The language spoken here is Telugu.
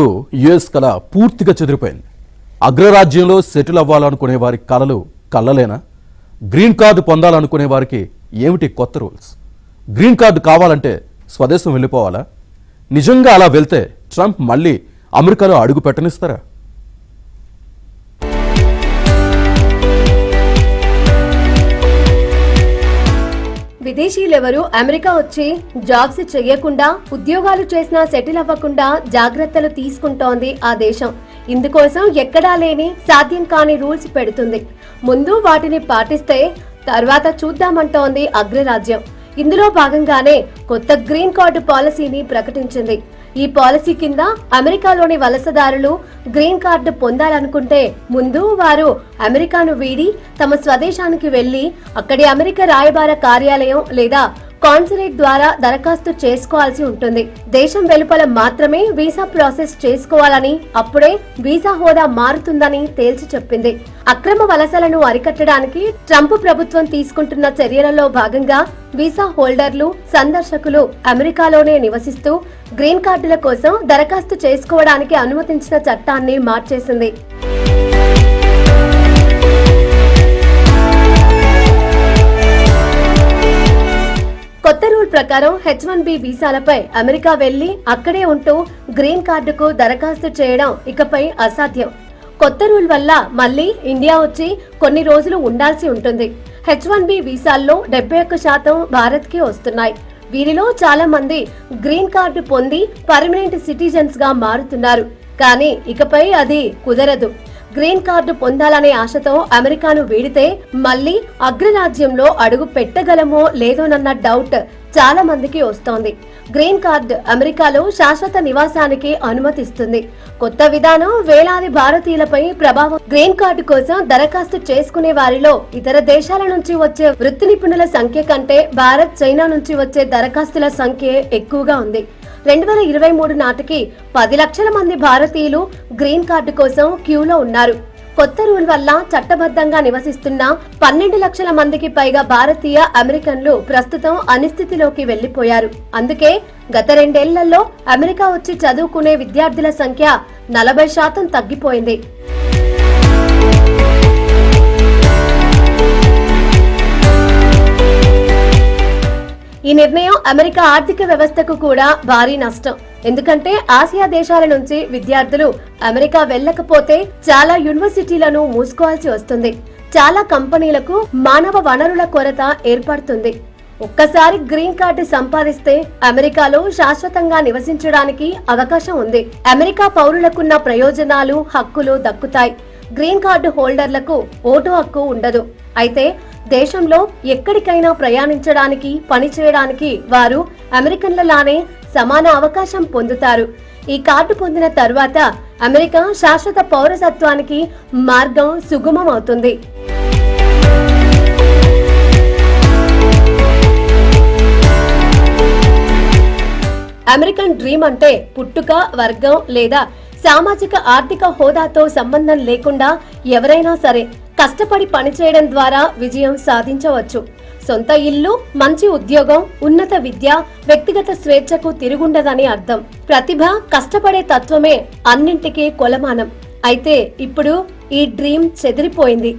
యుఎస్ కళ పూర్తిగా చెదిరిపోయింది. అగ్రరాజ్యంలో సెటిల్ అవ్వాలనుకునే వారి కళలు కళ్ళలేనా? గ్రీన్ కార్డు పొందాలనుకునే వారికి ఏమిటి కొత్త రూల్స్? గ్రీన్ కార్డు కావాలంటే స్వదేశం వెళ్ళిపోవాలా? నిజంగా అలా వెళ్తే ట్రంప్ మళ్ళీ అమెరికాలో అడుగు పెట్టనిస్తారా? విదేశీయులెవరూ అమెరికా వచ్చి జాబ్స్ చెయ్యకుండా ఉద్యోగాలు చేసినా సెటిల్ అవ్వకుండా జాగ్రత్తలు తీసుకుంటోంది ఆ దేశం. ఇందుకోసం ఎక్కడా లేని సాధ్యం కాని రూల్స్ పెడుతుంది. ముందు వాటిని పాటిస్తే తర్వాత చూద్దామంటోంది అగ్రరాజ్యం. ఇందులో భాగంగానే కొత్త గ్రీన్ కార్డు పాలసీని ప్రకటించింది. ఈ పాలసీ కింద అమెరికాలోని వలసదారులు గ్రీన్ కార్డు పొందాలనుకుంటే ముందు వారు అమెరికాను వీడి తమ స్వదేశానికి వెళ్లి అక్కడి అమెరికా రాయబార కార్యాలయం లేదా కాన్సులేట్ ద్వారా దరఖాస్తు చేసుకోవాల్సి ఉంటుంది. దేశం వెలుపల మాత్రమే వీసా ప్రాసెస్ చేసుకోవాలని, అప్పుడే వీసా హోదా మారుతుందని తేల్చి చెప్పింది. అక్రమ వలసలను అరికట్టడానికి ట్రంప్ ప్రభుత్వం తీసుకుంటున్న చర్యలలో భాగంగా వీసా హోల్డర్లు, సందర్శకులు అమెరికాలోనే నివసిస్తూ గ్రీన్ కార్డుల కోసం దరఖాస్తు చేసుకోవడానికి అనుమతించిన చట్టాన్ని మార్చేసింది. కొత్త రూల్ ప్రకారం H1B వీసాలపై అమెరికా వెళ్లి అక్కడే ఉంటూ గ్రీన్ కార్డుకు దరఖాస్తు చేయడం ఇకపై అసాధ్యం. కొత్త రూల్ వల్ల మళ్లీ ఇండియా వచ్చి కొన్ని రోజులు ఉండాల్సి ఉంటుంది. H1B వీసాల్లో 71% భారత్కి వస్తున్నాయి. వీరిలో చాలా మంది గ్రీన్ కార్డు పొంది పర్మనెంట్ సిటిజన్స్ గా మారుతున్నారు. కానీ ఇకపై అది కుదరదు. గ్రీన్ కార్డు పొందాలనే ఆశతో అమెరికాను వీడితే మళ్లీ అగ్రరాజ్యంలో అడుగు పెట్టగలమో లేదోనన్న డౌట్ చాలా మందికి వస్తోంది. గ్రీన్ కార్డు అమెరికాలో శాశ్వత నివాసానికి అనుమతిస్తుంది. కొత్త విధానం వేలాది భారతీయులపై ప్రభావం. గ్రీన్ కార్డు కోసం దరఖాస్తు చేసుకునే వారిలో ఇతర దేశాల నుంచి వచ్చే వృత్తి నిపుణుల సంఖ్య కంటే భారత్, చైనా నుంచి వచ్చే దరఖాస్తుల సంఖ్య ఎక్కువగా ఉంది. 2023 నాటికి 10 లక్షల మంది భారతీయులు గ్రీన్ కార్డు కోసం క్యూలో ఉన్నారు. కొత్త రూల్ వల్ల చట్టబద్ధంగా నివసిస్తున్న 12 లక్షల మందికి పైగా భారతీయ అమెరికన్లు ప్రస్తుతం అనిస్థితిలోకి వెళ్లిపోయారు. అందుకే గత 2 ఏళ్లలో అమెరికా వచ్చి చదువుకునే విద్యార్థుల సంఖ్య 40% తగ్గిపోయింది. ఈ నిర్ణయం అమెరికా ఆర్థిక వ్యవస్థకు కూడా భారీ నష్టం. ఎందుకంటే ఆసియా దేశాల నుంచి విద్యార్థులు అమెరికా వెళ్లకపోతే చాలా యూనివర్సిటీలను మూసుకోవాల్సి వస్తుంది. చాలా కంపెనీలకు మానవ వనరుల కొరత ఏర్పడుతుంది. ఒక్కసారి గ్రీన్ కార్డు సంపాదిస్తే అమెరికాలో శాశ్వతంగా నివసించడానికి అవకాశం ఉంది. అమెరికా పౌరులకున్న ప్రయోజనాలు, హక్కులు దక్కుతాయి. గ్రీన్ కార్డు హోల్డర్లకు ఓటు హక్కు ఉండదు. అయితే దేశంలో ఎక్కడికైనా ప్రయాణించడానికి, పనిచేయడానికి వారు అమెరికన్లలానే సమాన అవకాశం పొందుతారు. ఈ కార్డు పొందిన తర్వాత అమెరికా శాశ్వత పౌరసత్వానికి మార్గం సుగమం అవుతుంది. అమెరికన్ డ్రీమ్ అంటే పుట్టుక, వర్గం లేదా సామాజిక ఆర్థిక హోదాతో సంబంధం లేకుండా ఎవరైనా సరే కష్టపడి పనిచేయడం ద్వారా విజయం సాధించవచ్చు. సొంత ఇల్లు, మంచి ఉద్యోగం, ఉన్నత విద్య, వ్యక్తిగత స్వేచ్ఛకు తిరుగుండదని అర్థం. ప్రతిభ, కష్టపడే తత్వమే అన్నింటికీ కొలమానం. అయితే ఇప్పుడు ఈ డ్రీమ్ చెదిరిపోయింది.